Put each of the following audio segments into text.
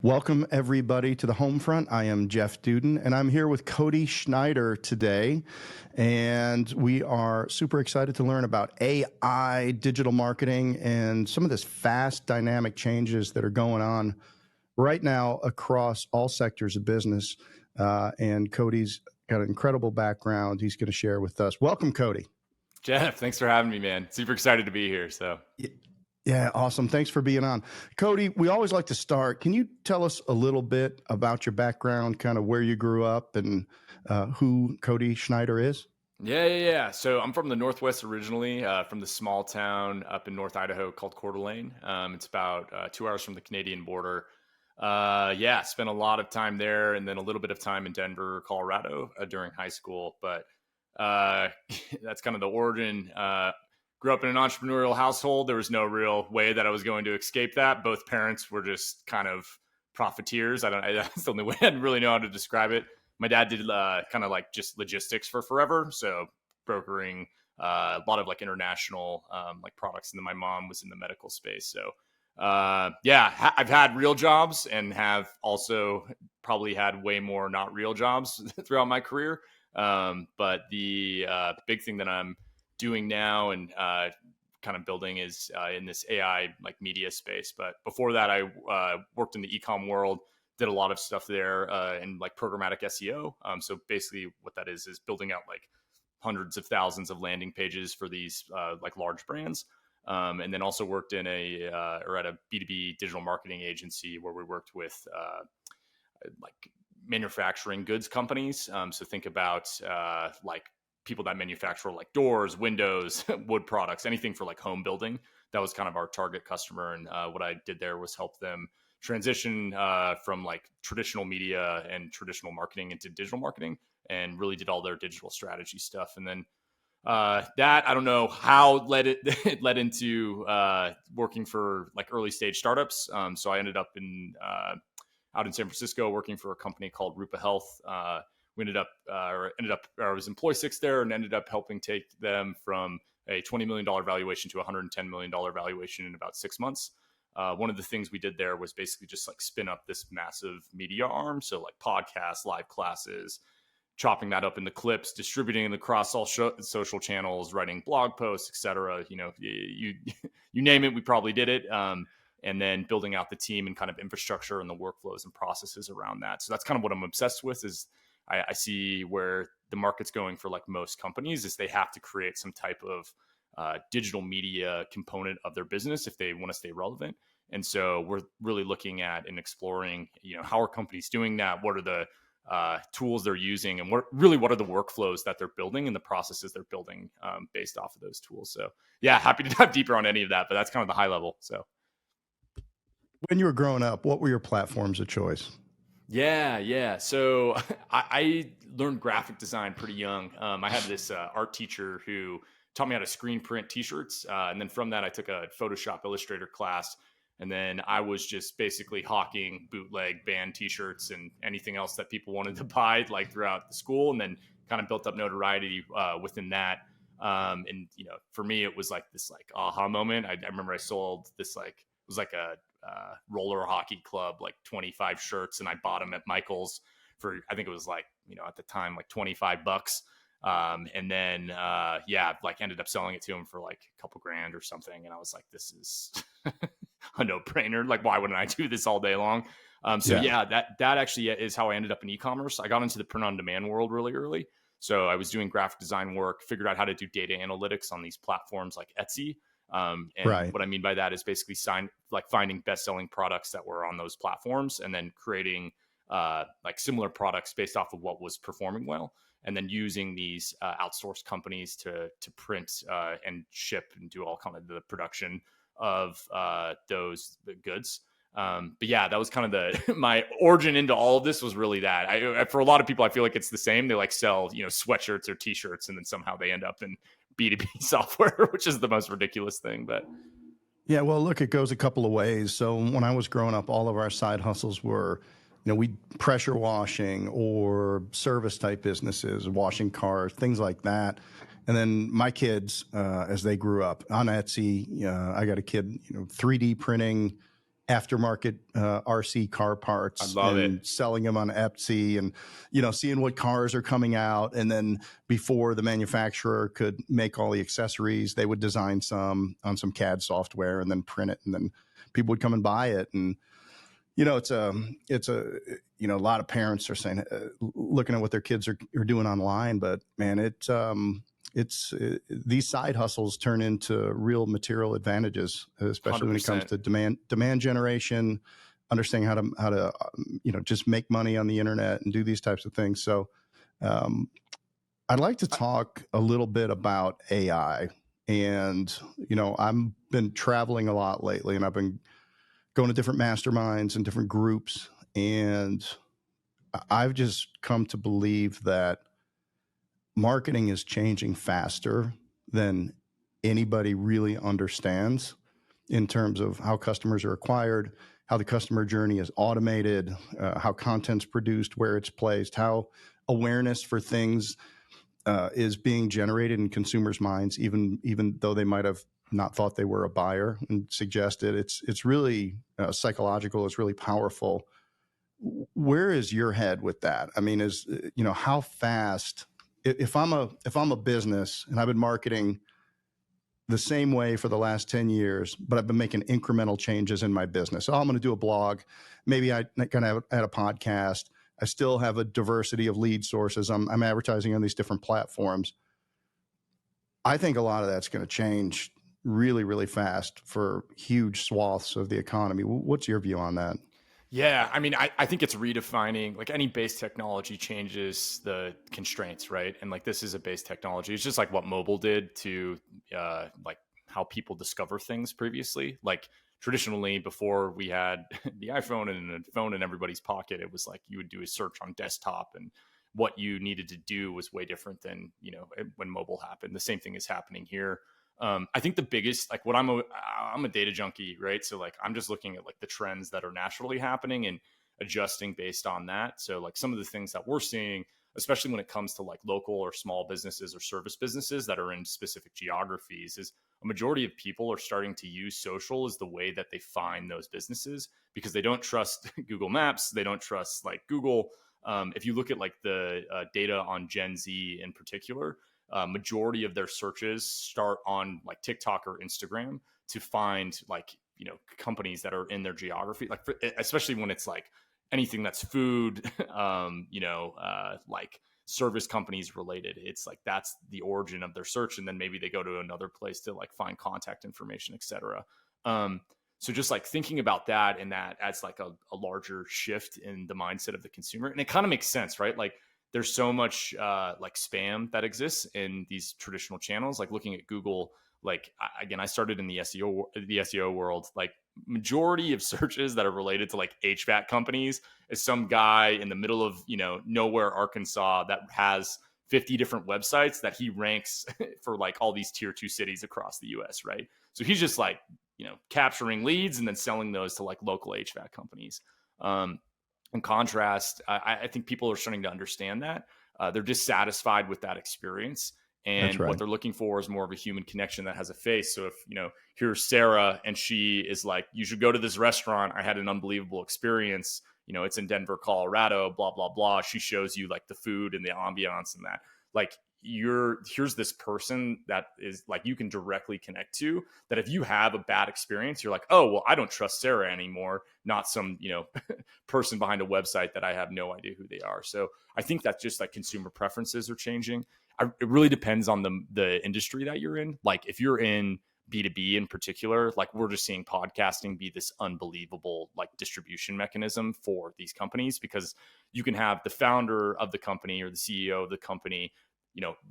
Welcome, everybody, to the home front. I am Jeff Duden, and I'm here with Cody Schneider today. And we are super excited to learn about AI, digital marketing, and some of this fast, dynamic changes that are going on right now across all sectors of business. And Cody's got an incredible background he's going to share with us. Welcome, Cody. Jeff, thanks for having me, man. Super excited to be here. Yeah, awesome. Thanks for being on. Cody, we always like to start. Can you tell us a little bit about your background, kind of where you grew up and who Cody Schneider is? Yeah. So I'm from the Northwest originally, from the small town up in North Idaho called Coeur d'Alene. It's about 2 hours from the Canadian border. Spent a lot of time there and then a little bit of time in Denver, Colorado during high school. But that's kind of the origin. Grew up in an entrepreneurial household. There was no real way that I was going to escape that. Both parents were just kind of profiteers. That's the only way I really know how to describe it. My dad did kind of like just logistics for forever. So brokering a lot of like international like products. And then my mom was in the medical space. So I've had real jobs and have also probably had way more not real jobs throughout my career. But the big thing that I'm doing now and kind of building is in this AI like media space. But before that, I worked in the e-com world, did a lot of stuff there and like programmatic SEO. So basically what that is building out like hundreds of thousands of landing pages for these like large brands. And then also worked in at a B2B digital marketing agency where we worked with like manufacturing goods companies. So think about like people that manufacture like doors, windows, wood products, anything for like home building. That was kind of our target customer. And what I did there was help them transition from like traditional media and traditional marketing into digital marketing, and really did all their digital strategy stuff. And then that, I don't know how it led into working for like early stage startups. So I ended up out in San Francisco working for a company called Rupa Health. We I was employee 6 there and ended up helping take them from a $20 million valuation to a $110 million valuation in about 6 months. One of the things we did there was basically just like spin up this massive media arm. So like podcasts, live classes, chopping that up into clips, distributing it across all social channels, writing blog posts, etc. You know, you name it, we probably did it. And then building out the team and kind of infrastructure and the workflows and processes around that. So that's kind of what I'm obsessed with is I see where the market's going for like most companies is they have to create some type of digital media component of their business if they want to stay relevant. And so we're really looking at and exploring, you know, how are companies doing that? What are the tools they're using? And what are the workflows that they're building and the processes they're building based off of those tools? So yeah, happy to dive deeper on any of that, but that's kind of the high level. So When you were growing up, what were your platforms of choice? Yeah. So I learned graphic design pretty young. I had this art teacher who taught me how to screen print T-shirts. And then from that, I took a Photoshop Illustrator class. And then I was just basically hawking bootleg band T-shirts and anything else that people wanted to buy like throughout the school, and then kind of built up notoriety within that. And, you know, for me, it was like this like aha moment. I remember I sold this like, it was like a roller hockey club, like 25 shirts. And I bought them at Michael's for, I think it was like, you know, at the time, like $25. And then, like ended up selling it to him for like a couple grand or something. And I was like, this is a no brainer. Like, why wouldn't I do this all day long? That actually is how I ended up in e-commerce. I got into the print on demand world really early. So I was doing graphic design work, figured out how to do data analytics on these platforms like Etsy. What I mean by that is basically finding best-selling products that were on those platforms and then creating like similar products based off of what was performing well, and then using these outsourced companies to print and ship and do all kind of the production of those goods. That was kind of my origin into all of this was really that. For a lot of people, I feel like it's the same. They like sell, you know, sweatshirts or t-shirts, and then somehow they end up in B2B software, which is the most ridiculous thing. But Yeah, well, look, it goes a couple of ways. So when I was growing up, all of our side hustles were, you know, we pressure washing or service type businesses, washing cars, things like that. And then my kids, as they grew up on Etsy, I got a kid, you know, 3D printing aftermarket RC car I parts love it. and selling them on Etsy, and seeing what cars are coming out, and then before the manufacturer could make all the accessories, they would design some on some CAD software and then print it, and then people would come and buy it. And a lot of parents are saying, looking at what their kids are doing online, but man, these side hustles turn into real material advantages, especially when it comes 100%. to demand generation, understanding how to just make money on the internet and do these types of things. So I'd like to talk a little bit about AI. And I've been traveling a lot lately, and I've been going to different masterminds and different groups, and I've just come to believe that marketing is changing faster than anybody really understands, in terms of how customers are acquired, how the customer journey is automated, how content's produced, where it's placed, how awareness for things is being generated in consumers' minds, even though they might have not thought they were a buyer and suggested. It's really psychological. It's really powerful. Where is your head with that? I mean, how fast? If I'm a business and I've been marketing the same way for the last 10 years, but I've been making incremental changes in my business. So I'm going to do a blog. Maybe I kind of add a podcast. I still have a diversity of lead sources. I'm advertising on these different platforms. I think a lot of that's going to change really, really fast for huge swaths of the economy. What's your view on that? Yeah, I mean, I think it's redefining, like any base technology changes the constraints, right? And like this is a base technology. It's just like what mobile did to like how people discover things previously. Like traditionally, before we had the iPhone and a phone in everybody's pocket, it was like you would do a search on desktop, and what you needed to do was way different than when mobile happened. The same thing is happening here. I think the biggest, like, I'm a data junkie, right? So like I'm just looking at like the trends that are naturally happening and adjusting based on that. So like some of the things that we're seeing, especially when it comes to like local or small businesses or service businesses that are in specific geographies, is a majority of people are starting to use social as the way that they find those businesses, because they don't trust Google Maps, they don't trust like Google. If you look at like the data on Gen Z in particular, majority of their searches start on like TikTok or Instagram to find like companies that are in their geography, like especially when it's like anything that's food, like service companies related. It's like that's the origin of their search, and then maybe they go to another place to like find contact information, etc. So just like thinking about that, and that adds like a larger shift in the mindset of the consumer, and it kind of makes sense, right? Like there's so much like spam that exists in these traditional channels. Like looking at Google, like again, I started in the SEO world. Like majority of searches that are related to like HVAC companies is some guy in the middle of nowhere, Arkansas, that has 50 different websites that he ranks for like all these tier 2 cities across the US, right? So he's just like capturing leads and then selling those to like local HVAC companies. In contrast, I think people are starting to understand that. They're dissatisfied with that experience. And That's right. what they're looking for is more of a human connection that has a face. So if, here's Sarah and she is like, you should go to this restaurant. I had an unbelievable experience. It's in Denver, Colorado, blah, blah, blah. She shows you like the food and the ambiance and that. Like here's this person that is like you can directly connect to, that if you have a bad experience, you're like, oh, well, I don't trust Sarah anymore, not some person behind a website that I have no idea who they are. So I think that just like consumer preferences are changing. It really depends on the industry that you're in. Like if you're in B2B in particular, like we're just seeing podcasting be this unbelievable like distribution mechanism for these companies, because you can have the founder of the company or the CEO of the company,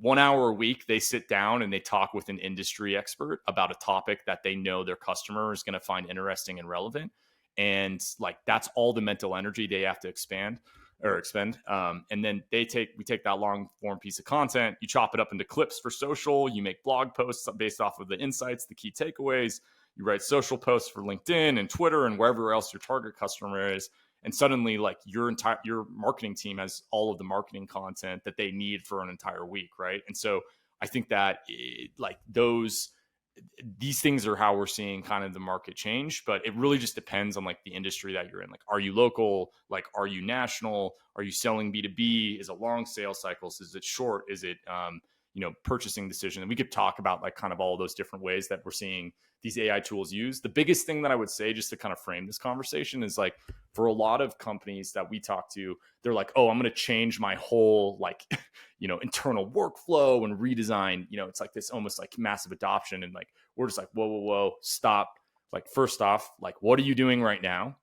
1 hour a week, they sit down and they talk with an industry expert about a topic that they know their customer is going to find interesting and relevant. And like, that's all the mental energy they have to expend. And then we take that long form piece of content, you chop it up into clips for social, you make blog posts based off of the insights, the key takeaways, you write social posts for LinkedIn and Twitter and wherever else your target customer is. And suddenly like your marketing team has all of the marketing content that they need for an entire week. Right. And so I think that like those these things are how we're seeing kind of the market change, but it really just depends on like the industry that you're in. Like, are you local? Like, are you national? Are you selling B2B? Is it long sales cycles? Is it short? Is it, purchasing decision? And we could talk about like kind of all those different ways that we're seeing these AI tools used. The biggest thing that I would say, just to kind of frame this conversation, is like, for a lot of companies that we talk to, they're like, oh, I'm going to change my whole like, internal workflow and redesign. It's like this almost like massive adoption. And like, we're just like, whoa, stop. Like, first off, like, what are you doing right now?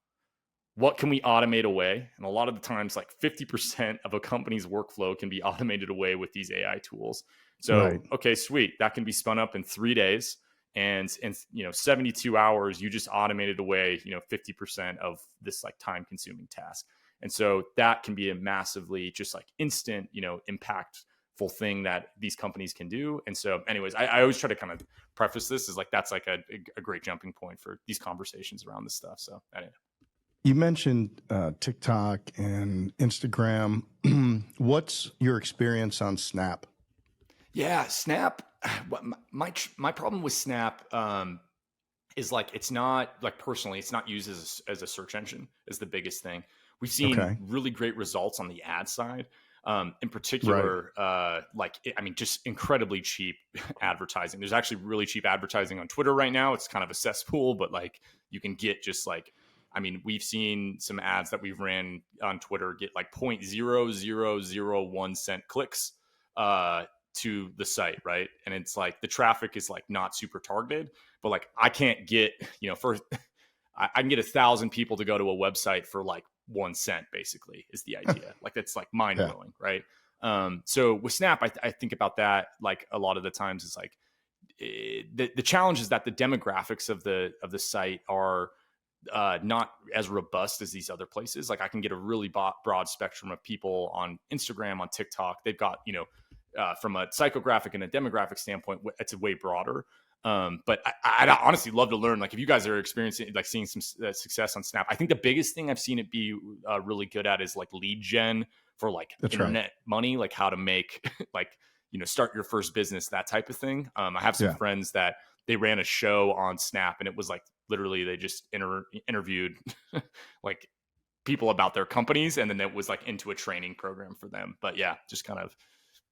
What can we automate away? And a lot of the times, like 50% of a company's workflow can be automated away with these AI tools. So, Right. okay, sweet. That can be spun up in 3 days. And in 72 hours, you just automated away 50% of this like time consuming task. And so that can be a massively just like instant impactful thing that these companies can do. And so anyways, I always try to kind of preface this as like that's like a great jumping point for these conversations around this stuff. So anyway. You mentioned TikTok and Instagram. What's your experience on Snap? Yeah, Snap. My problem with Snap is like, it's not like, personally, it's not used as a search engine is the biggest thing. We've seen really great results on the ad side. In particular, just incredibly cheap advertising. There's actually really cheap advertising on Twitter right now. It's kind of a cesspool, but like you can get just like, we've seen some ads that we've ran on Twitter get like 0.0001 cent clicks to the site, right? And it's like the traffic is like not super targeted, but like I can't get, I can get 1,000 people to go to a website for like 1 cent, basically, is the idea. Like that's like mind blowing, right? So with Snap, I think about that like a lot of the times is like the challenge is that the demographics of the site are not as robust as these other places. Like I can get a really broad spectrum of people on Instagram, on TikTok. They've got, from a psychographic and a demographic standpoint, it's way broader. But I'd honestly love to learn, like if you guys are experiencing, like seeing some success on Snap. I think the biggest thing I've seen it be really good at is like lead gen for like internet money, like how to make like, start your first business, that type of thing. I have some friends that they ran a show on Snap and it was like, literally they just interviewed like people about their companies. And then it was like into a training program for them. But yeah, just kind of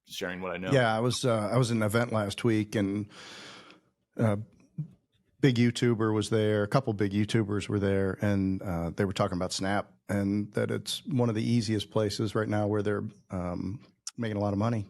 sharing what I know. Yeah. I was at an event last week and big YouTuber was there. A couple big YouTubers were there, and they were talking about Snap and that it's one of the easiest places right now where they're making a lot of money.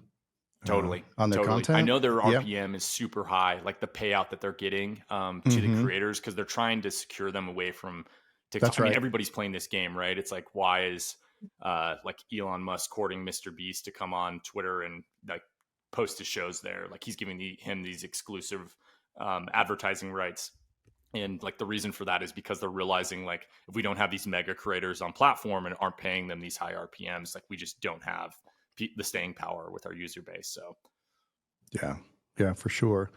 Totally. On their content. I know their RPM is super high, like the payout that they're getting to the creators, because they're trying to secure them away from TikTok. That's right. Everybody's playing this game, right? It's like, why is like Elon Musk courting Mr. Beast to come on Twitter and like post his shows there? Like he's giving him these exclusive advertising rights. And like the reason for that is because they're realizing like if we don't have these mega creators on platform and aren't paying them these high RPMs, like we just don't have the staying power with our user base. So yeah, for sure.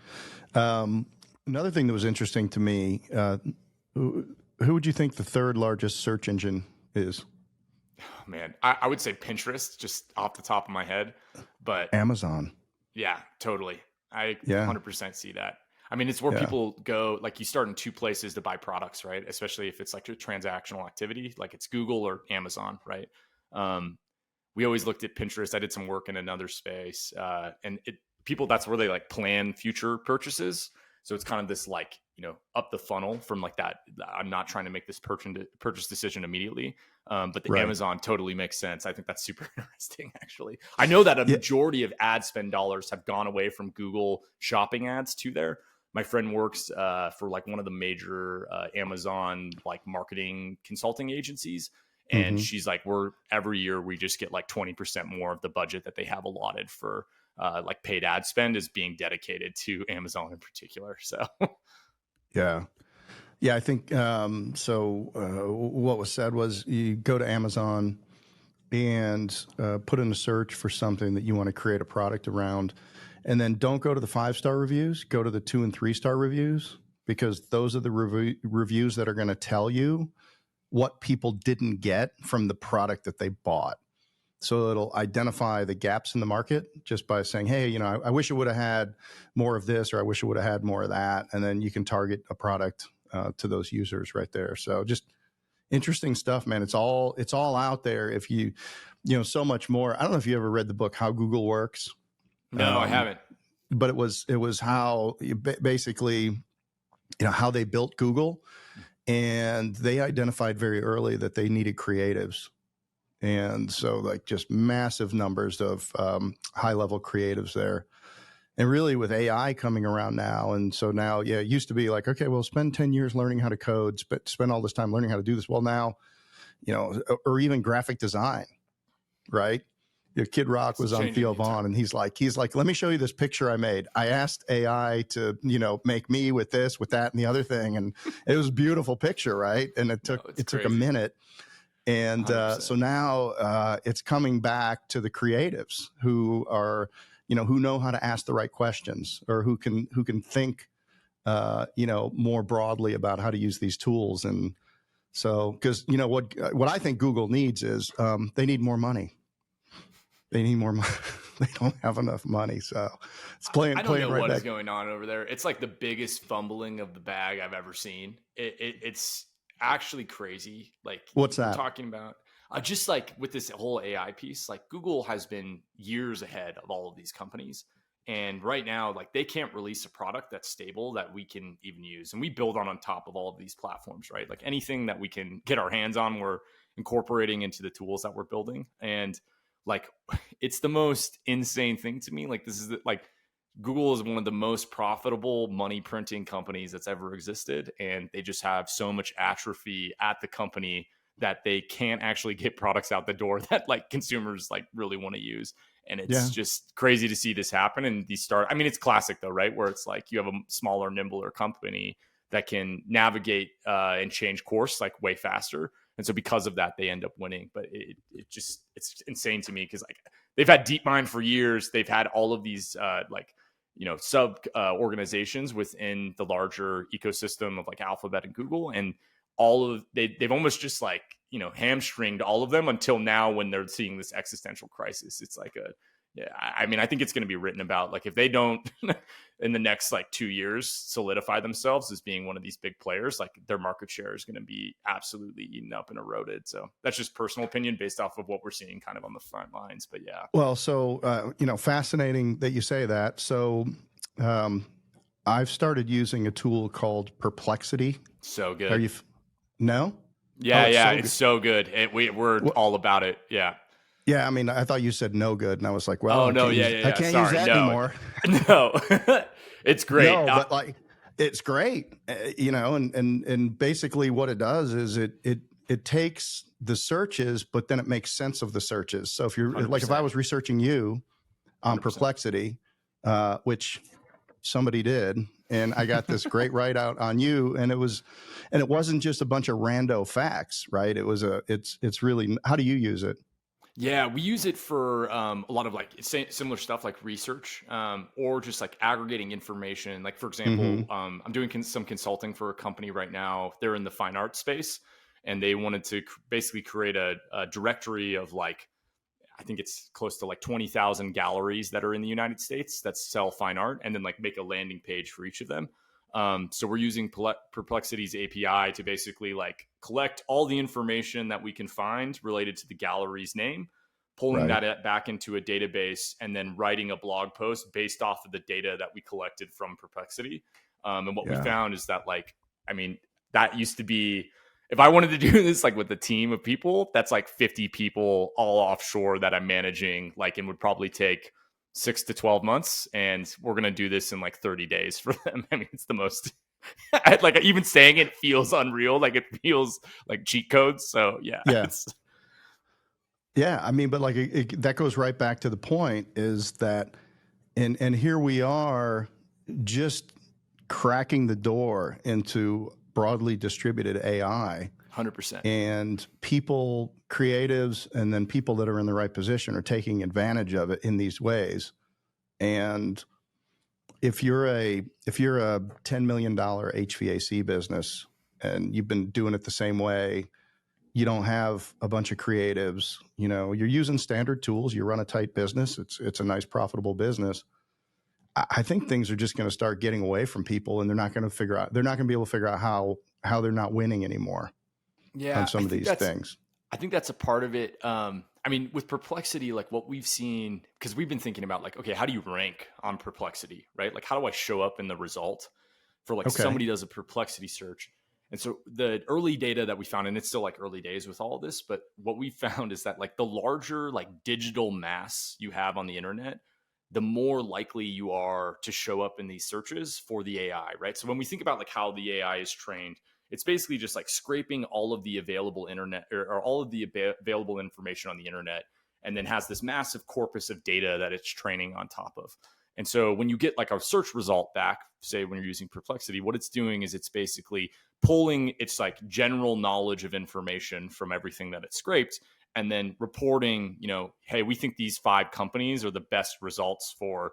Another thing that was interesting to me, who would you think the third largest search engine is? Oh, man, I would say Pinterest, just off the top of my head, but Amazon. Yeah, totally. I 100% see that. It's where people go, like you start in two places to buy products, right? Especially if it's like a transactional activity, like it's Google or Amazon, right? We always looked at Pinterest. I did some work in another space, and people, that's where they like plan future purchases. So it's kind of this like, up the funnel from like that. I'm not trying to make this purchase decision immediately. But the Amazon totally makes sense. I think that's super interesting, actually. I know that a majority of ad spend dollars have gone away from Google shopping ads to there. My friend works for like one of the major Amazon like marketing consulting agencies. And she's like, every year we just get like 20% more of the budget that they have allotted for like paid ad spend is being dedicated to Amazon in particular. So, yeah, I think what was said was you go to Amazon and put in a search for something that you want to create a product around, and then don't go to the 5-star reviews, go to the 2 and 3-star reviews, because those are the reviews that are going to tell you what people didn't get from the product that they bought. So it'll identify the gaps in the market just by saying, hey, I wish it would have had more of this, or I wish it would have had more of that. And then you can target a product to those users right there. So just interesting stuff, man. It's all out there. If so much more. I don't know if you ever read the book, How Google Works. No, I haven't. But it was how basically, how they built Google, and they identified very early that they needed creatives. And so like just massive numbers of high level creatives there. And really with AI coming around now. And so now, it used to be like, okay, well, spend 10 years learning how to code, spend all this time learning how to do this. Well, now, or even graphic design, right? Kid Rock was on Theo Vaughn, and he's like, let me show you this picture I made. I asked AI to, make me with this, with that, and the other thing. And it was a beautiful picture, right? And it took a minute. And so now it's coming back to the creatives who are, who know how to ask the right questions, or who can think, more broadly about how to use these tools. And so, because what I think Google needs is they need more money. They need more money. They don't have enough money, so it's playing. I don't know right what back. is going on over there. It's like the biggest fumbling of the bag I've ever seen. It's actually crazy. Like, what's that? Talking about just like with this whole AI piece, like Google has been years ahead of all of these companies. And right now, like they can't release a product that's stable that we can even use. And we build on top of all of these platforms, right? Like anything that we can get our hands on, we're incorporating into the tools that we're building. And like, it's the most insane thing to me. Like this is like Google is one of the most profitable money printing companies that's ever existed. And they just have so much atrophy at the company that they can't actually get products out the door that like consumers like really want to use. And it's just crazy to see this happen. And it's classic though, right? Where it's like you have a smaller, nimbler company that can navigate and change course like way faster. And so because of that, they end up winning. But it's insane to me because like they've had DeepMind for years. They've had all of these sub organizations within the larger ecosystem of like Alphabet and Google, and they've almost just like hamstringed all of them until now when they're seeing this existential crisis. It's like I think it's going to be written about, like if they don't in the next like 2 years solidify themselves as being one of these big players, like their market share is going to be absolutely eaten up and eroded. So that's just personal opinion based off of what we're seeing kind of on the front lines. But yeah. Well, so fascinating that you say that. So I've started using a tool called Perplexity. So good. Are you? No? Yeah, it's so good. We're all about it. Yeah. Yeah, I mean, I thought you said no good, and I was like, well, I can't use that anymore. No, it's great. No, but like, it's great, and basically what it does is it takes the searches, but then it makes sense of the searches. So if you're 100%. like, if I was researching you on 100%. Perplexity, which somebody did, and I got this great write out on you, and it wasn't just a bunch of rando facts, right? It's really, how do you use it? Yeah, we use it for a lot of like similar stuff like research or just like aggregating information. Like, for example, I'm doing some consulting for a company right now. They're in the fine art space, and they wanted to basically create a directory of like, I think it's close to like 20,000 galleries that are in the United States that sell fine art, and then like make a landing page for each of them. So we're using Perplexity's API to basically like collect all the information that we can find related to the gallery's name, pulling that back into a database, and then writing a blog post based off of the data that we collected from Perplexity. And what we found is that that used to be, if I wanted to do this like with a team of people, that's like 50 people all offshore that I'm managing, like, and would probably take 6 to 12 months, and we're going to do this in like 30 days for them. I mean, it's the most like, even saying it feels unreal. Like it feels like cheat codes. So yeah. Yeah. I mean, but like that goes right back to the point is that, and here we are just cracking the door into broadly distributed AI. 100%. And people, creatives, and then people that are in the right position are taking advantage of it in these ways. And if you're a $10 million HVAC business and you've been doing it the same way, you don't have a bunch of creatives. You're using standard tools. You run a tight business. It's a nice, profitable business. I think things are just going to start getting away from people, and they're not going to be able to figure out how they're not winning anymore on Yeah, some of these things. I think that's a part of it. I mean, with Perplexity, like what we've seen, because we've been thinking about like, okay, how do you rank on Perplexity, right? Like, how do I show up in the result for like Okay. somebody does a Perplexity search? And so the early data that we found, and it's still like early days with all of this, but what we found is that like the larger like digital mass you have on the internet, the more likely you are to show up in these searches for the AI, right? So when we think about like how the AI is trained, it's basically just like scraping all of the available internet or all of the available information on the internet, and then has this massive corpus of data that it's training on top of. And so when you get like a search result back, say when you're using Perplexity, what it's doing is it's basically pulling its like general knowledge of information from everything that it scraped, and then reporting, hey, we think these 5 companies are the best results for,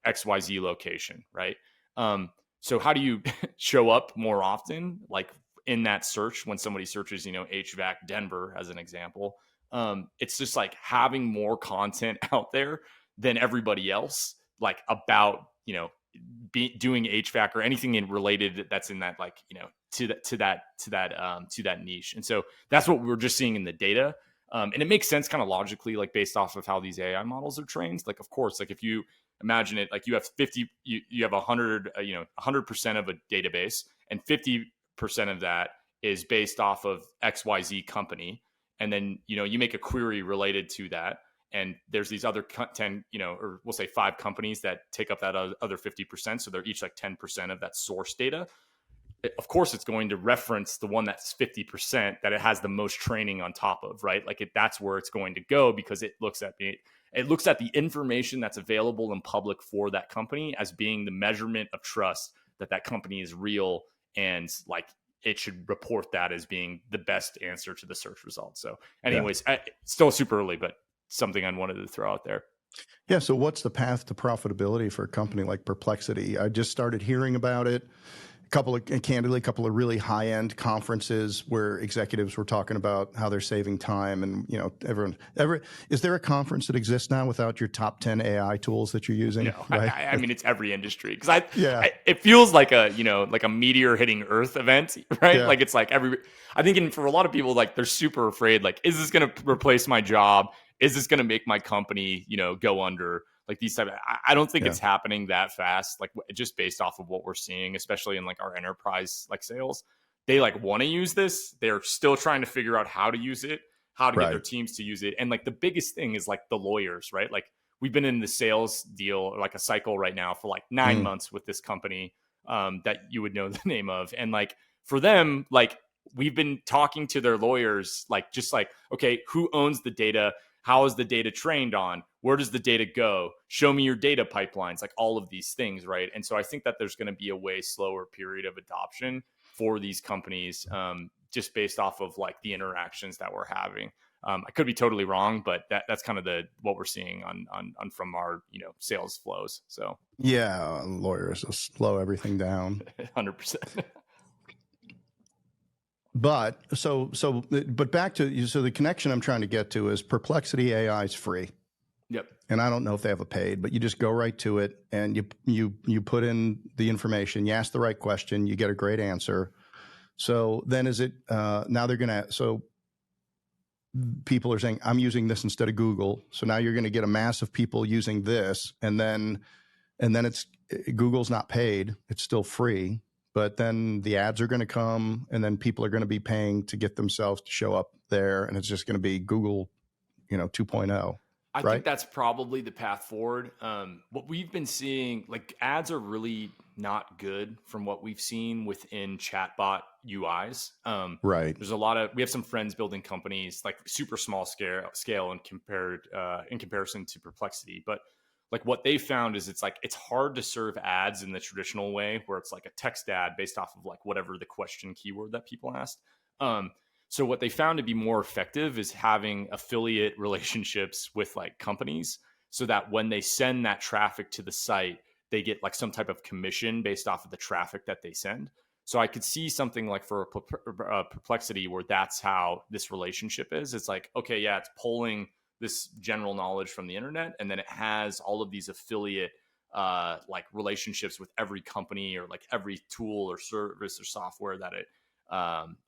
XYZ location, right? So how do you show up more often, like in that search when somebody searches, HVAC Denver as an example? It's just like having more content out there than everybody else, like about, doing HVAC or anything related that's in that, like, to that niche. And so that's what we're just seeing in the data. And it makes sense kind of logically, like based off of how these AI models are trained. Like, of course, like if you imagine it, like you have 50, you have 100, 100% of a database, and 50% of that is based off of XYZ company. And then, you make a query related to that. And there's these other 10, or we'll say 5 companies that take up that other 50%. So they're each like 10% of that source data. Of course, it's going to reference the one that's 50% that it has the most training on top of, right? Like that's where it's going to go, because it looks at the information that's available in public for that company as being the measurement of trust that company is real, and like it should report that as being the best answer to the search result. So anyways, still super early, but something I wanted to throw out there. Yeah. So what's the path to profitability for a company like Perplexity? I just started hearing about it. A couple of really high-end conferences where executives were talking about how they're saving time, and is there a conference that exists now without your top 10 AI tools that you're using? No, right? I mean, it's every industry, because it feels like a meteor hitting Earth event, right? Yeah. Like it's like I think for a lot of people, like they're super afraid, like, is this going to replace my job? Is this going to make my company, go under? Like these type of, I don't think it's happening that fast, like just based off of what we're seeing, especially in like our enterprise like sales. They like want to use this. They're still trying to figure out how to use it, how to get their teams to use it. And like the biggest thing is like the lawyers, right? Like we've been in the sales deal, or like a cycle right now for like 9 months with this company that you would know the name of. And like for them, like we've been talking to their lawyers, like just like, okay, who owns the data? How is the data trained on? Where does the data go? Show me your data pipelines, like all of these things, right? And so I think that there's going to be a way slower period of adoption for these companies, just based off of like the interactions that we're having. I could be totally wrong, but that's kind of what we're seeing on from our sales flows. So yeah, lawyers will slow everything down. 100%. But but back to you. So the connection I'm trying to get to is Perplexity AI is free. Yep. And I don't know if they have a paid, but you just go right to it, and you put in the information, you ask the right question, you get a great answer. So then is it now they're gonna people are saying, I'm using this instead of Google. So now you're gonna get a mass of people using this, and then it's Google's not paid, it's still free. But then the ads are going to come, and then people are going to be paying to get themselves to show up there, and it's just going to be Google, 2.0. I think that's probably the path forward. What we've been seeing, like ads are really not good from what we've seen within chatbot UIs. Right. There's we have some friends building companies like super small scale in comparison to Perplexity, but like what they found is it's hard to serve ads in the traditional way, where it's like a text ad based off of like whatever the question keyword that people asked. So what they found to be more effective is having affiliate relationships with like companies, so that when they send that traffic to the site, they get like some type of commission based off of the traffic that they send. So I could see something like for Perplexity where that's how this relationship is. It's like, okay, yeah, it's pulling this general knowledge from the internet, and then it has all of these affiliate like relationships with every company or like every tool or service or software that it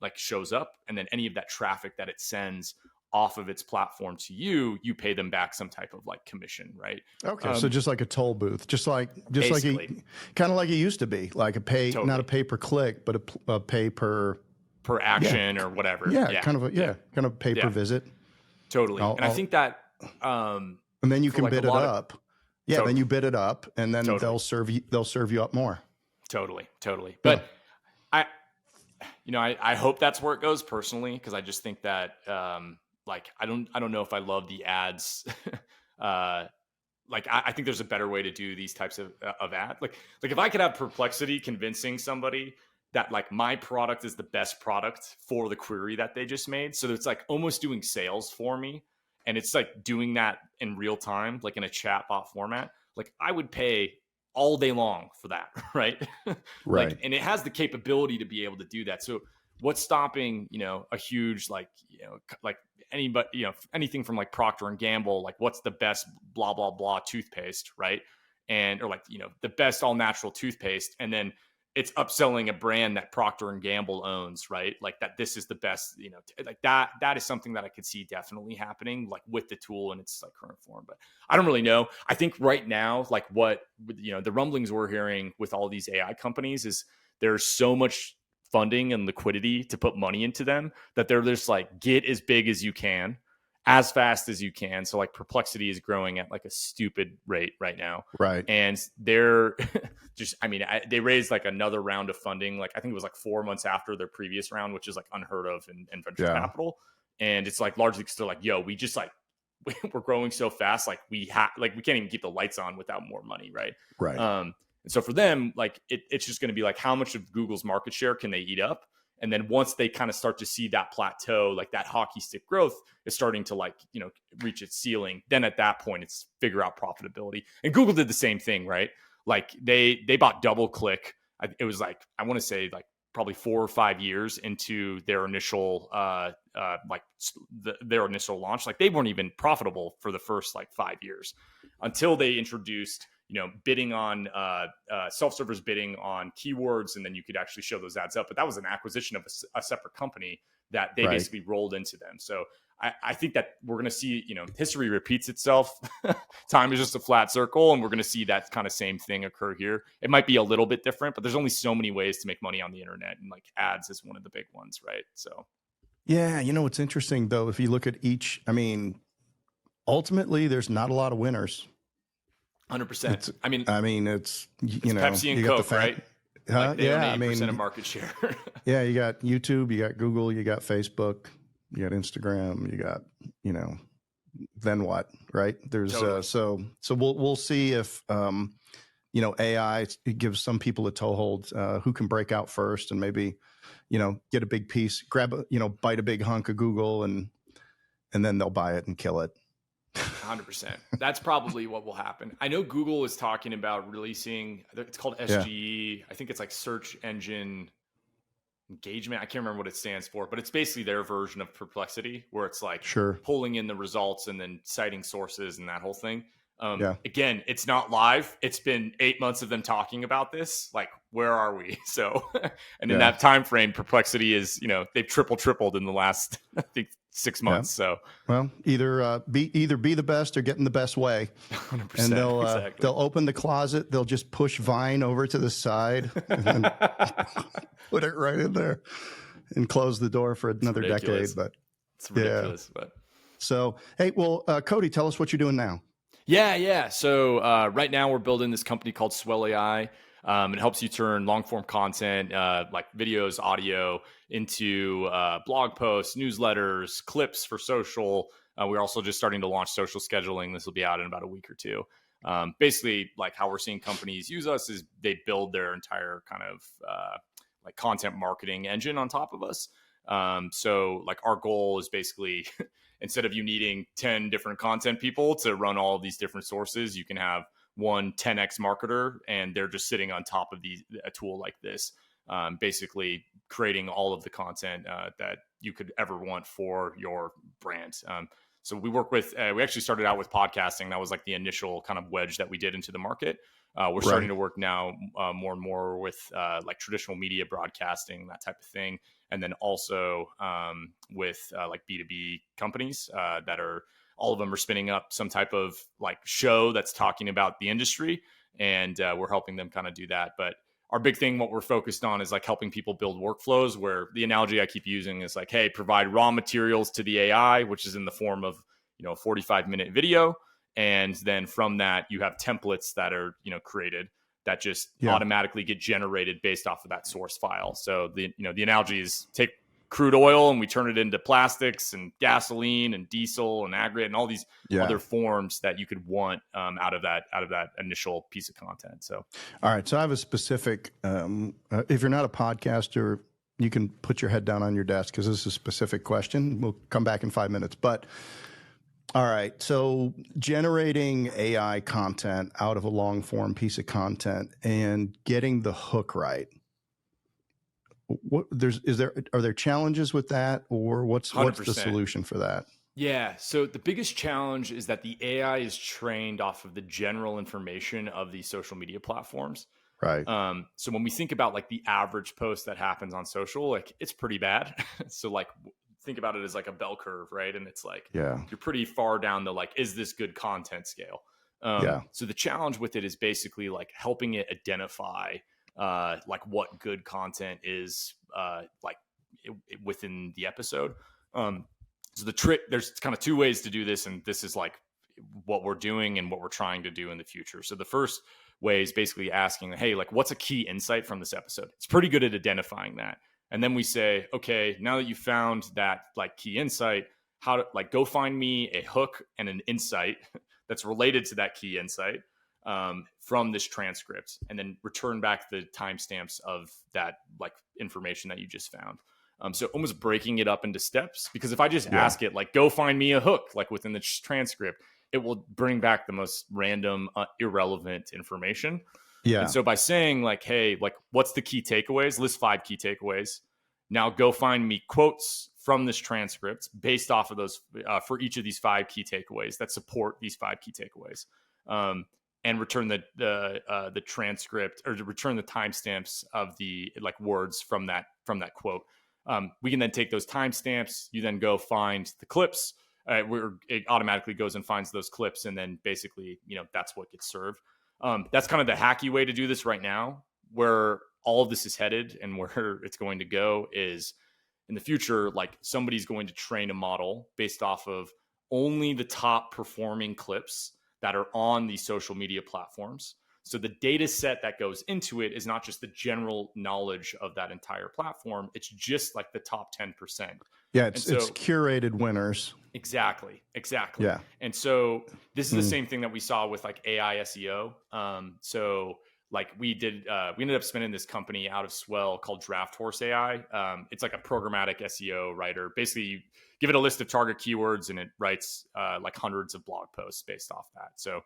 like shows up, and then any of that traffic that it sends off of its platform to you, you pay them back some type of like commission, right? Okay, so just like a toll booth, just like Basically. kind of like it used to be, like not a Totally. pay per click, but a pay per action or whatever. kind of pay per visit. Totally. I think that and then you can like bid it up. Yeah, Totally. then you bid it up, and then Totally. they'll serve you up more. Totally. But I hope that's where it goes personally, because I just think that like I don't know if I love the ads. Like I think there's a better way to do these types of ad. Like if I could have Perplexity convincing somebody that like my product is the best product for the query that they just made, so it's like almost doing sales for me, and it's like doing that in real time, like in a chatbot format. Like I would pay all day long for that, right? Right. Like, and it has the capability to be able to do that. So what's stopping, a huge, like, like anybody, anything from like Procter and Gamble, like what's the best blah, blah, blah toothpaste, right? And, or like, the best all natural toothpaste. And then it's upselling a brand that Procter and Gamble owns, right? Like that, this is the best, like that is something that I could see definitely happening, like with the tool in its like current form. But I don't really know. I think right now, like what, the rumblings we're hearing with all these AI companies is there's so much funding and liquidity to put money into them that they're just like, get as big as you can, as fast as you can. So like Perplexity is growing at like a stupid rate right now. Right. And they're just, they raised like another round of funding. Like I think it was like 4 months after their previous round, which is like unheard of in venture capital. And it's like largely because they're like, yo, we just like, we're growing so fast. Like we can't even keep the lights on without more money. Right. Right. And so for them, like it's just going to be like, how much of Google's market share can they eat up? And then once they kind of start to see that plateau, like that hockey stick growth is starting to like, reach its ceiling, then at that point it's figure out profitability. And Google did the same thing, right? Like they bought DoubleClick. It was like, I want to say like probably 4 or 5 years into their initial, their initial launch. Like they weren't even profitable for the first like 5 years until they introduced bidding on self-service bidding on keywords, and then you could actually show those ads up. But that was an acquisition of a separate company that they basically rolled into them. So I think that we're going to see, history repeats itself. Time is just a flat circle, and we're going to see that kind of same thing occur here. It might be a little bit different, but there's only so many ways to make money on the internet, and like ads is one of the big ones, right? So yeah, it's interesting though, if you look at each, ultimately there's not a lot of winners. 100%. It's Pepsi and Coke, right? Like they own 8% of market share. Yeah, you got YouTube, you got Google, you got Facebook, you got Instagram, you got then what, right? There's Totally. So we'll see if AI gives some people a toehold who can break out first and maybe get a big piece, grab bite a big hunk of Google and then they'll buy it and kill it. 100%. That's probably what will happen. I know Google is talking about releasing, it's called SGE. I think it's like search engine engagement. I can't remember what it stands for, but it's basically their version of Perplexity, where it's like pulling in the results and then citing sources and that whole thing. Again, it's not live. It's been 8 months of them talking about this. Like, where are we? So, and in that time frame, Perplexity is, they've tripled in the last, I think, 6 months. So, well, either be the best or get in the best way. 100%. And they'll open the closet. They'll just push Vine over to the side and then put it right in there and close the door for another decade. But it's ridiculous. But so, hey, well, Cody, tell us what you're doing now. Yeah. So right now we're building this company called Swell AI. It helps you turn long form content like videos, audio into blog posts, newsletters, clips for social. We're also just starting to launch social scheduling. This will be out in about a week or two. Basically, like how we're seeing companies use us is they build their entire kind of like content marketing engine on top of us. So like our goal is basically instead of you needing 10 different content people to run all of these different sources, you can have one 10x marketer and they're just sitting on top of a tool like this. basically creating all of the content that you could ever want for your brand. So we work with, we actually started out with podcasting. That was like the initial kind of wedge that we did into the market. We're starting to work now more and more with like traditional media broadcasting, that type of thing. And then also with like B2B companies that are, all of them are spinning up some type of like show that's talking about the industry. And we're helping them kind of do that. But our big thing, what we're focused on is like helping people build workflows, where the analogy I keep using is like, hey, provide raw materials to the AI, which is in the form of, a 45-minute video. And then from that, you have templates that are, created that just automatically get generated based off of that source file. So the analogy is take crude oil and we turn it into plastics and gasoline and diesel and aggregate and all these other forms that you could want out of that initial piece of content. So, all right. So I have a specific, if you're not a podcaster, you can put your head down on your desk because this is a specific question. We'll come back in 5 minutes, but all right. So generating AI content out of a long form piece of content and getting the hook right. Are there challenges with that, or what's the solution for that? Yeah. So the biggest challenge is that the AI is trained off of the general information of these social media platforms. Right. So when we think about like the average post that happens on social, like it's pretty bad. So like think about it as like a bell curve, right? And it's like, you're pretty far down the like, is this good content scale? So the challenge with it is basically like helping it identify like what good content is within the episode. So the trick, there's kind of two ways to do this. And this is like what we're doing and what we're trying to do in the future. So the first way is basically asking, hey, like what's a key insight from this episode? It's pretty good at identifying that. And then we say, okay, now that you found that like key insight, how to like go find me a hook and an insight that's related to that key insight from this transcript, and then return back the timestamps of that like information that you just found. So almost breaking it up into steps, because if I just ask it like, go find me a hook, like within the transcript, it will bring back the most random, irrelevant information. Yeah. And so by saying like, hey, like what's the key takeaways? List 5 key takeaways. Now go find me quotes from this transcript based off of those for each of these 5 key takeaways that support these 5 key takeaways. And return the transcript, or to return the timestamps of the like words from that quote. We can then take those timestamps. You then go find the clips. Where it automatically goes and finds those clips, and then basically, that's what gets served. That's kind of the hacky way to do this right now. Where all of this is headed and where it's going to go is in the future, like somebody's going to train a model based off of only the top performing clips that are on these social media platforms. So the data set that goes into it is not just the general knowledge of that entire platform. It's just like the top 10%. Yeah, it's curated winners. Exactly. Yeah. And so this is the same thing that we saw with like AI SEO. So like we ended up spinning this company out of Swell called Draft Horse AI. It's like a programmatic SEO writer. Basically, you give it a list of target keywords and it writes like hundreds of blog posts based off that. So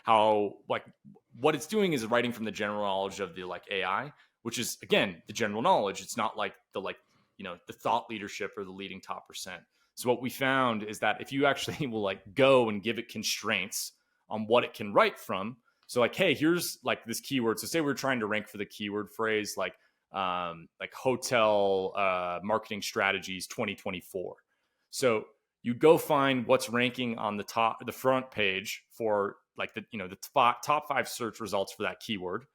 how like what it's doing is writing from the general knowledge of the like AI, which is again the general knowledge. It's not like the the thought leadership or the leading top percent. So what we found is that if you actually will like go and give it constraints on what it can write from, so like, hey, here's like this keyword. So say we're trying to rank for the keyword phrase like hotel marketing strategies 2024. So you go find what's ranking on the front page for like the top 5 search results for that keyword.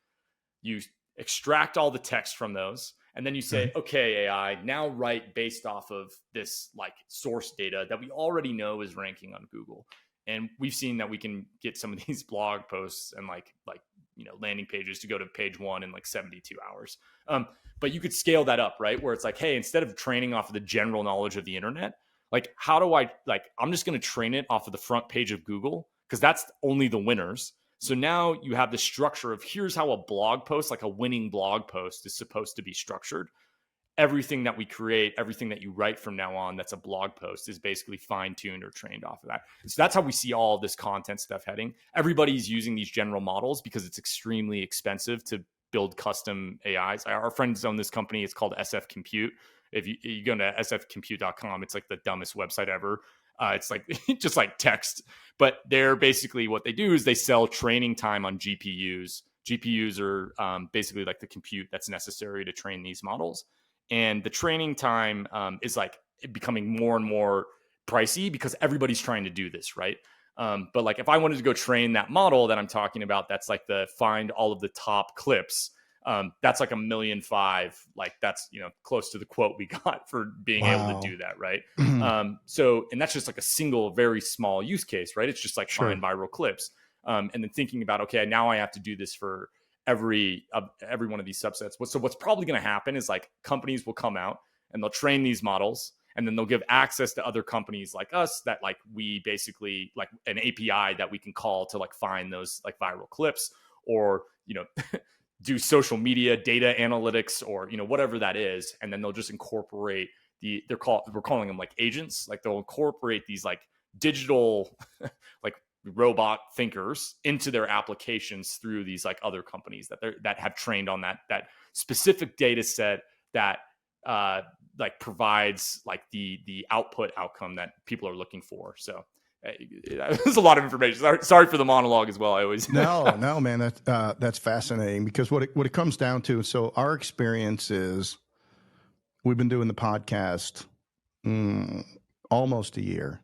You extract all the text from those, and then you say, okay, AI, now write based off of this like source data that we already know is ranking on Google. And we've seen that we can get some of these blog posts and like landing pages to go to page 1 in like 72 hours. But you could scale that up, right? Where it's like, hey, instead of training off of the general knowledge of the internet, like how do I'm just going to train it off of the front page of Google because that's only the winners. So now you have the structure of here's how a blog post, like a winning blog post, is supposed to be structured. Everything that we create, everything that you write from now on that's a blog post is basically fine-tuned or trained off of that. So that's how we see all of this content stuff heading. Everybody's using these general models because it's extremely expensive to build custom AIs. Our friends own this company. It's called SF Compute. If you go to sfcompute.com, it's like the dumbest website ever. It's like just like text, but they're basically what they do is they sell training time on GPUs. GPUs are basically like the compute that's necessary to train these models. And the training time is like becoming more and more pricey because everybody's trying to do this, right? But like if I wanted to go train that model that I'm talking about, that's like the find all of the top clips. That's like $1.5 million. Like that's, close to the quote we got for being able to do that. Right. So, and that's just like a single, very small use case, right? It's just like find viral clips. And then thinking about, okay, now I have to do this for every one of these subsets. So what's probably going to happen is like companies will come out and they'll train these models, and then they'll give access to other companies like us that like we basically like an API that we can call to like find those like viral clips, or, do social media data analytics, or, whatever that is. And then they'll just incorporate we're calling them like agents. Like they'll incorporate these like digital like robot thinkers into their applications through these like other companies that have trained on that specific data set that like provides like the outcome that people are looking for. So there's a lot of information. Sorry for the monologue as well. I always no, man, that's fascinating, because what it comes down to. So our experience is we've been doing the podcast almost a year,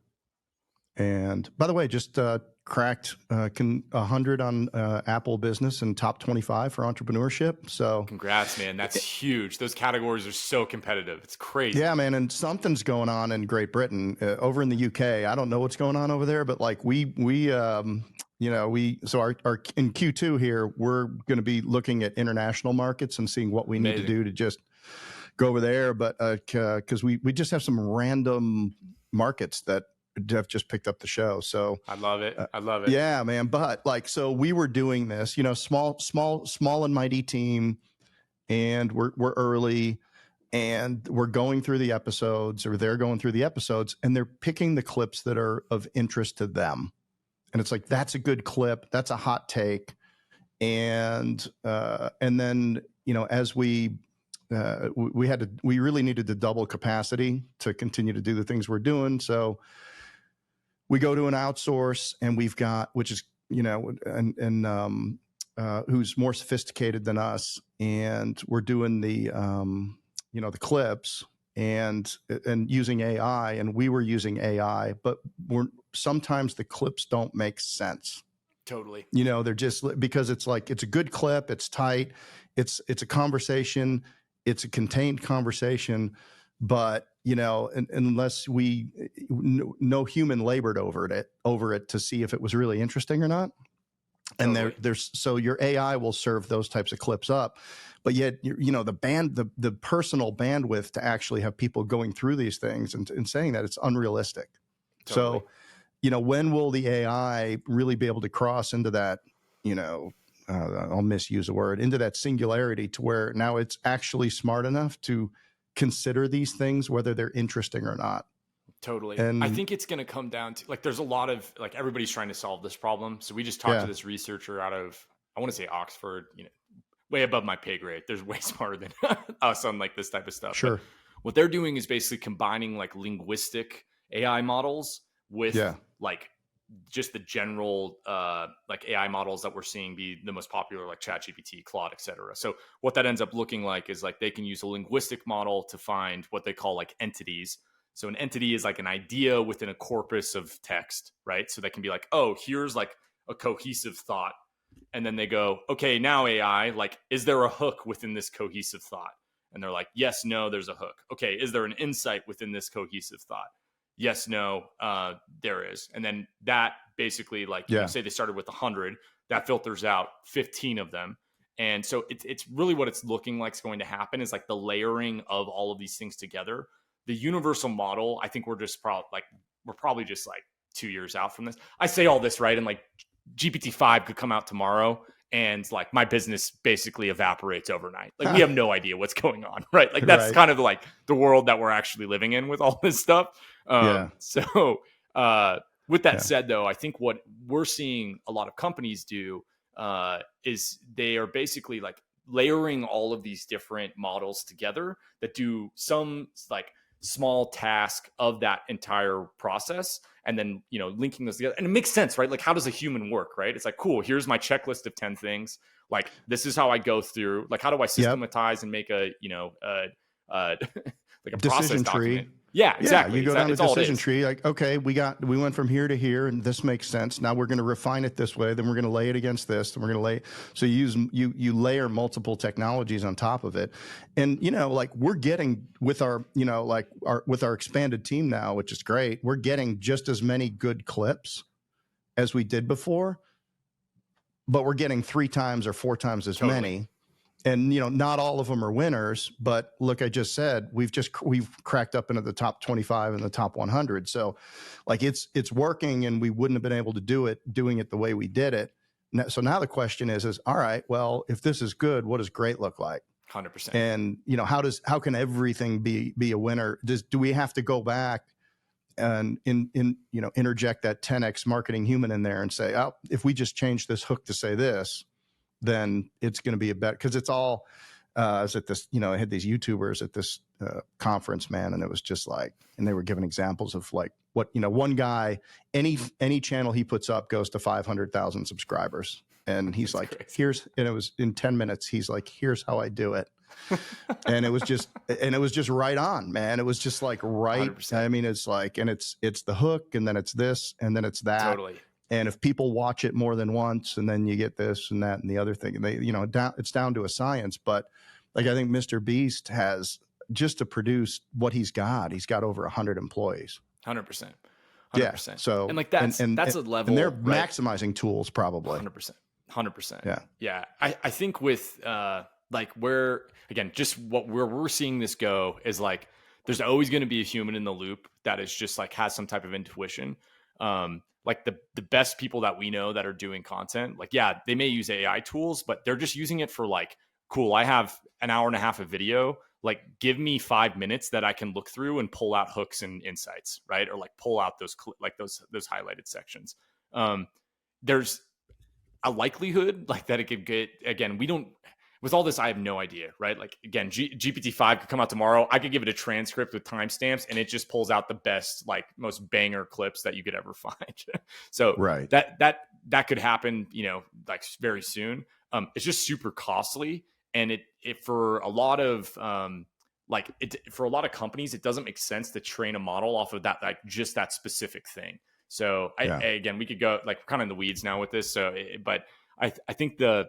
and by the way, just cracked 100 on Apple Business and top 25 for entrepreneurship. So congrats, man. That's huge. Those categories are so competitive. It's crazy. Yeah, man. And something's going on in Great Britain, over in the UK. I don't know what's going on over there, but like so our in Q2 here, we're going to be looking at international markets and seeing what we need to do to just go over there. But because we just have some random markets that Jeff just picked up the show. So I love it. Yeah, man. But like, so we were doing this, small and mighty team, and we're early, and we're going through the episodes, or they're going through the episodes, and they're picking the clips that are of interest to them. And it's like, that's a good clip. That's a hot take. And then, as we really needed to double capacity to continue to do the things we're doing. So we go to an outsource, and we've got, which is, who's more sophisticated than us, and we're doing the clips and using AI, and we were using AI, but sometimes the clips don't make sense. Totally. They're just, because it's like, it's a good clip, it's tight, it's a conversation, it's a contained conversation, but unless no human labored over it to see if it was really interesting or not. Totally. And so your AI will serve those types of clips up, but yet the personal bandwidth to actually have people going through these things and saying that, it's unrealistic. Totally. So, when will the AI really be able to cross into that, I'll misuse the word, into that singularity, to where now it's actually smart enough to consider these things, whether they're interesting or not. Totally. And I think it's going to come down to, like, there's a lot of, like, everybody's trying to solve this problem. So we just talked to this researcher out of, I want to say Oxford, way above my pay grade. There's way smarter than us on like this type of stuff. Sure. But what they're doing is basically combining like linguistic AI models with like just the general like AI models that we're seeing be the most popular, like ChatGPT, Claude, et cetera. So what that ends up looking like is like they can use a linguistic model to find what they call like entities. So an entity is like an idea within a corpus of text, right? So they can be like, oh, here's like a cohesive thought. And then they go, okay, now AI, like, is there a hook within this cohesive thought? And they're like, yes, no, there's a hook. Okay, is there an insight within this cohesive thought? Yes, no, there is. And then that basically, like, you say they started with 100, that filters out 15 of them. And so it's really what it's looking like is going to happen is like the layering of all of these things together. The universal model, I think we're probably just like 2 years out from this. I say all this, right? And like GPT-5 could come out tomorrow, and like my business basically evaporates overnight. Like we have no idea what's going on, right? Like that's kind of like the world that we're actually living in with all this stuff. So with that said, though, I think what we're seeing a lot of companies do is they are basically like layering all of these different models together that do some like small task of that entire process, and then, you know, linking those together. And it makes sense, right? Like, how does a human work, right? It's like, cool, here's my checklist of 10 things. Like, this is how I go through, like, how do I systematize and make a, you know, like a decision process tree. document. Yeah, exactly. You go down the It's decision tree, like, okay, we went from here to here, and this makes sense. Now we're going to refine it this way. Then we're going to lay it against this, and we're going to lay. So you layer multiple technologies on top of it, and, you know, like, we're getting with our, you know, like with our expanded team now, which is great. We're getting just as many good clips as we did before, but we're getting 3 times or 4 times as many. And, you know, not all of them are winners, but look, I just said, we've cracked up into the top 25 and the top 100. So, like, it's working, and we wouldn't have been able to doing it the way we did it. So now the question is all right, well, if this is good, what does great look like? 100%. And, you know, how can everything be a winner? Do we have to go back and interject that 10x marketing human in there and say, oh, if we just change this hook to say this, then it's going to be a better, because it's all, I was at this, you know, I had these YouTubers at this conference, man, and it was just like, and they were giving examples of like what, you know, one guy, any channel he puts up goes to 500,000 subscribers. And he's like, crazy. And it was in 10 minutes, he's like, here's how I do it. and it was just right on, man. It was just like, right. 100%. I mean, it's like, and it's the hook, and then it's this, and then it's that. Totally. And if people watch it more than once, and then you get this and that and the other thing, and they, you know, it's down to a science. But like, I think Mr. Beast has, just to produce what he's got over 100 employees. 100%. Yeah. So, and like that's a level, and they're maximizing tools probably. 100%. Yeah. Yeah. I think with like where, again, just where we're seeing this go is like, there's always going to be a human in the loop that is just like, has some type of intuition. Like the best people that we know that are doing content, like, yeah, they may use AI tools, but they're just using it for like, cool, I have an hour and a half of video. Like, give me 5 minutes that I can look through and pull out hooks and insights, right? Or like pull out those highlighted sections. There's a likelihood like that it could get, again, with all this, I have no idea, right? Like, again, GPT-5 could come out tomorrow. I could give it a transcript with timestamps, and it just pulls out the best, like, most banger clips that you could ever find. So right. that could happen, you know, like very soon. It's just super costly, and it for a lot of for a lot of companies, it doesn't make sense to train a model off of that, like, just that specific thing. So again, we could go like kind of in the weeds now with this. So, but I think the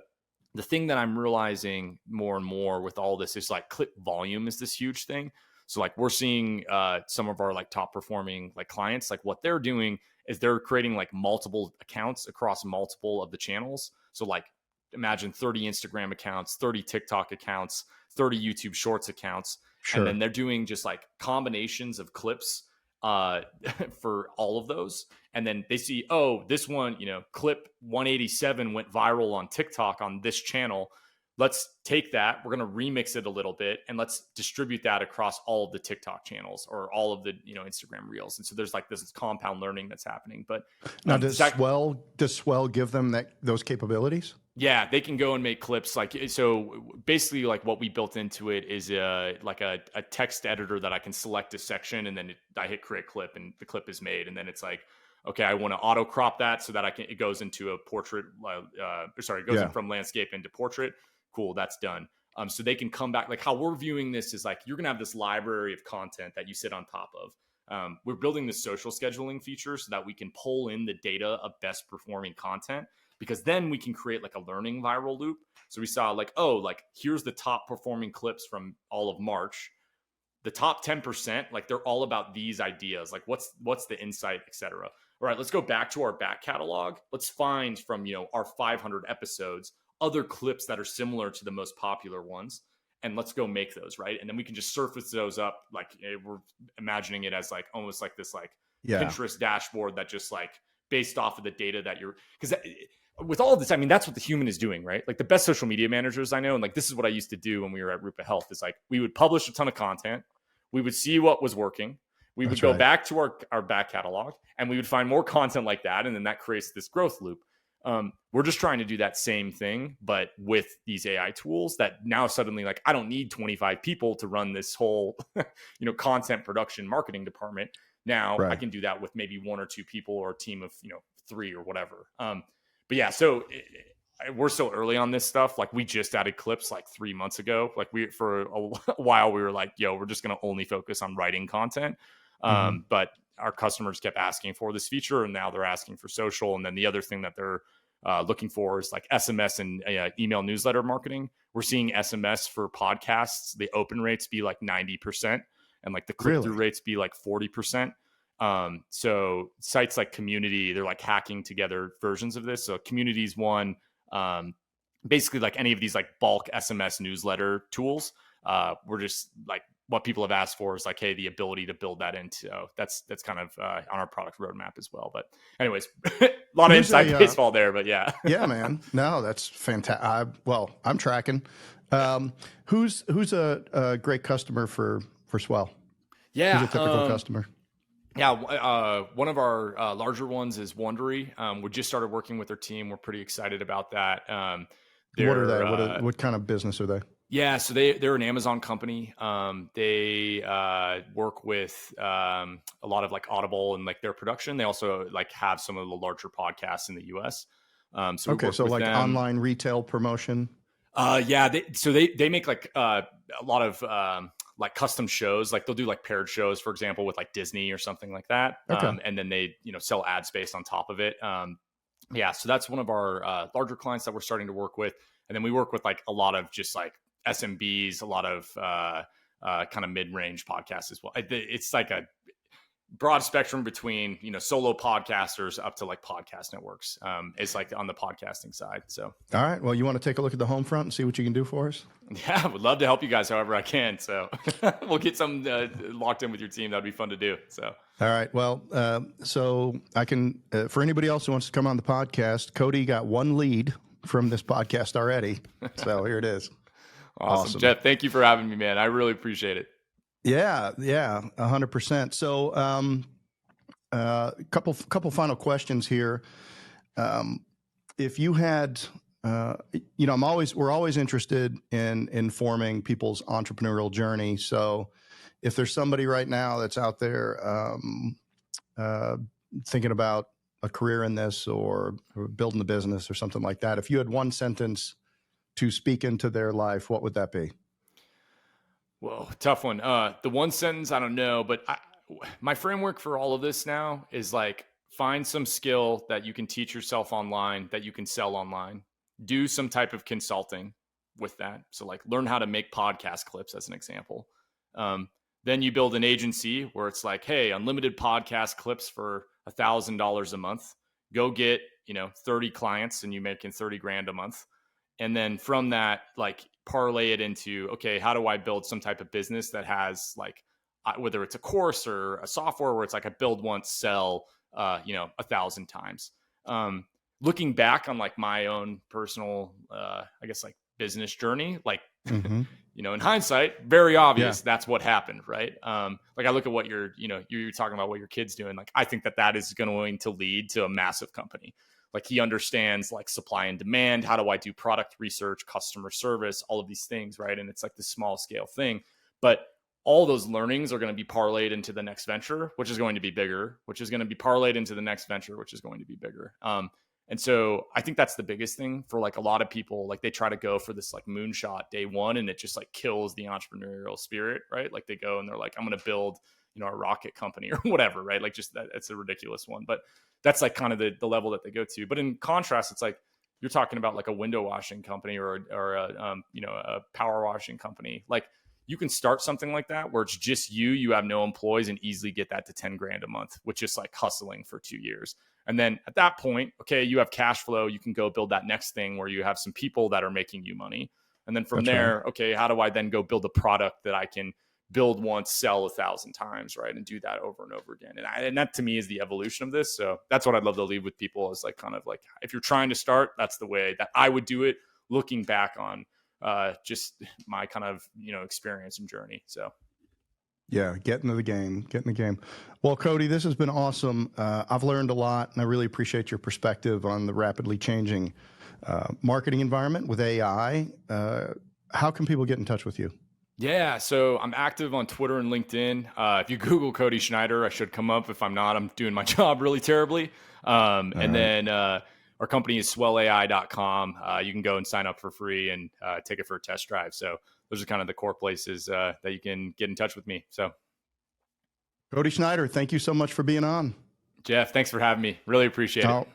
thing that I'm realizing more and more with all this is like clip volume is this huge thing. So like we're seeing some of our like top performing like clients, like what they're doing is they're creating like multiple accounts across multiple of the channels. So like imagine 30 Instagram accounts, 30 TikTok accounts, 30 YouTube Shorts accounts. Sure. And then they're doing just like combinations of clips for all of those. And then they see, oh, this one, you know, clip 187 went viral on TikTok on this channel. Let's take that. We're going to remix it a little bit, and let's distribute that across all of the TikTok channels or all of the, you know, Instagram reels. And so there's like this compound learning that's happening. But now does Swell give them those capabilities? Yeah, they can go and make clips. Like, so basically like what we built into it is like a text editor that I can select a section, and then I hit create clip, and the clip is made. And then it's like, okay, I want to auto crop that so that it goes into a portrait. It goes in from landscape into portrait. Cool, that's done. So they can come back. Like how we're viewing this is like, you're going to have this library of content that you sit on top of. We're building this social scheduling feature so that we can pull in the data of best performing content, because then we can create like a learning viral loop. So we saw like, oh, like here's the top performing clips from all of March. The top 10%, like they're all about these ideas. Like what's the insight, et cetera. All right, let's go back to our back catalog. Let's find from, you know, our 500 episodes, other clips that are similar to the most popular ones. And let's go make those, right? And then we can just surface those up. Like we're imagining it as like almost like this like Pinterest dashboard that just like based off of the data that because with all of this, I mean, that's what the human is doing, right? Like the best social media managers I know, and like this is what I used to do when we were at Rupa Health, is like we would publish a ton of content. We would see what was working. We would go back to our back catalog, and we would find more content like that. And then that creates this growth loop. We're just trying to do that same thing, but with these AI tools that now suddenly, like, I don't need 25 people to run this whole, content production marketing department. Now I Right. can do that with maybe 1 or 2 people or a team of, 3 or whatever. But yeah, so we're so early on this stuff. Like, we just added clips like 3 months ago. Like, for a while we were like, yo, we're just going to only focus on writing content. Mhm. But our customers kept asking for this feature, and now they're asking for social. And then the other thing that they're looking for is like SMS and email newsletter marketing. We're seeing SMS for podcasts, the open rates be like 90%, and like the click-through Really? rates be like 40%. So sites like Community, they're like hacking together versions of this. So Community's one. Basically, like any of these like bulk SMS newsletter tools, we're just like, what people have asked for is like, hey, the ability to build that into. So that's kind of on our product roadmap as well. But anyways, a lot of Who's inside a baseball there, but yeah. Yeah, man. No, that's fantastic. Well, I'm tracking. Who's a great customer for Swell? Who's a Yeah. typical customer? Yeah, one of our larger ones is Wondery. We just started working with their team. We're pretty excited about that. What are They're they? What kind of business are they? Yeah, so they're an Amazon company. They work with a lot of like Audible and like their production. They also like have some of the larger podcasts in the U.S. So we Okay, work so with like them. online retail promotion. Yeah, they make like a lot of like custom shows. Like they'll do like paired shows, for example, with like Disney or something like that. Okay. And then they sell ad space on top of it. Yeah, so that's one of our larger clients that we're starting to work with. And then we work with like a lot of just like SMBs, a lot of kind of mid-range podcasts as well. It's like a broad spectrum between solo podcasters up to like podcast networks. It's like on the podcasting side. So All right. Well, you want to take a look at the home front and see what you can do for us? yeah, I would love to help you guys however I can. So we'll get some locked in with your team. That'd be fun to do. So. All right. Well, so I can, for anybody else who wants to come on the podcast, Cody got one lead from this podcast already. So here it is. Awesome. Jeff, thank you for having me, man. I really appreciate it. Yeah, 100%. So, couple final questions here. If you had, we're always interested in informing people's entrepreneurial journey. So, if there's somebody right now that's out there thinking about a career in this or building a business or something like that, if you had one sentence to speak into their life, what would that be? Whoa, tough one. The one sentence, I don't know, but my framework for all of this now is like, find some skill that you can teach yourself online, that you can sell online. Do some type of consulting with that. So like learn how to make podcast clips as an example. Then you build an agency where it's like, hey, unlimited podcast clips for $1,000 a month. Go get, 30 clients and you making 30 grand a month. And then from that, like parlay it into, okay, how do I build some type of business that has like, whether it's a course or a software where it's like a build once, sell, 1,000 times. Looking back on like my own personal, I guess like business journey, like, Mm-hmm. in hindsight, very obvious. Yeah. That's what happened. Right. Like I look at what you're talking about what your kid's doing. Like, I think that is going to lead to a massive company. Like he understands like supply and demand. How do I do product research, customer service, all of these things. Right. And it's like this small scale thing, but all those learnings are going to be parlayed into the next venture, which is going to be bigger, which is going to be parlayed into the next venture, which is going to be bigger. And so I think that's the biggest thing for like a lot of people. Like they try to go for this like moonshot day one, and it just like kills the entrepreneurial spirit, right? Like they go and they're like, I'm going to build, a rocket company or whatever, right? Like just that, it's a ridiculous one, but that's like kind of the level that they go to. But in contrast, it's like you're talking about like a window washing company or a power washing company. Like you can start something like that where it's just you have no employees, and easily get that to 10 grand a month, which is like hustling for 2 years. And then at that point, okay, you have cash flow. You can go build that next thing where you have some people that are making you money. And then from there, okay, how do I then go build a product that I can build once, sell 1,000 times, right? And do that over and over again. And that to me is the evolution of this. So that's what I'd love to leave with people, is like kind of like, if you're trying to start, that's the way that I would do it, looking back on just my kind of, experience and journey. So. Yeah, get into the game. Get in the game. Well, Cody, this has been awesome. I've learned a lot, and I really appreciate your perspective on the rapidly changing marketing environment with AI. How can people get in touch with you? Yeah, so I'm active on Twitter and LinkedIn. If you Google Cody Schneider, I should come up. If I'm not, I'm doing my job really terribly. And right. then our company is swellai.com. You can go and sign up for free and take it for a test drive. So those are kind of the core places that you can get in touch with me. So, Cody Schneider, thank you so much for being on. Jeff, thanks for having me. Really appreciate it. Oh,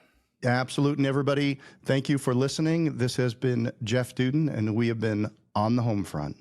absolutely. And everybody, thank you for listening. This has been Jeff Duden, and we have been on the home front.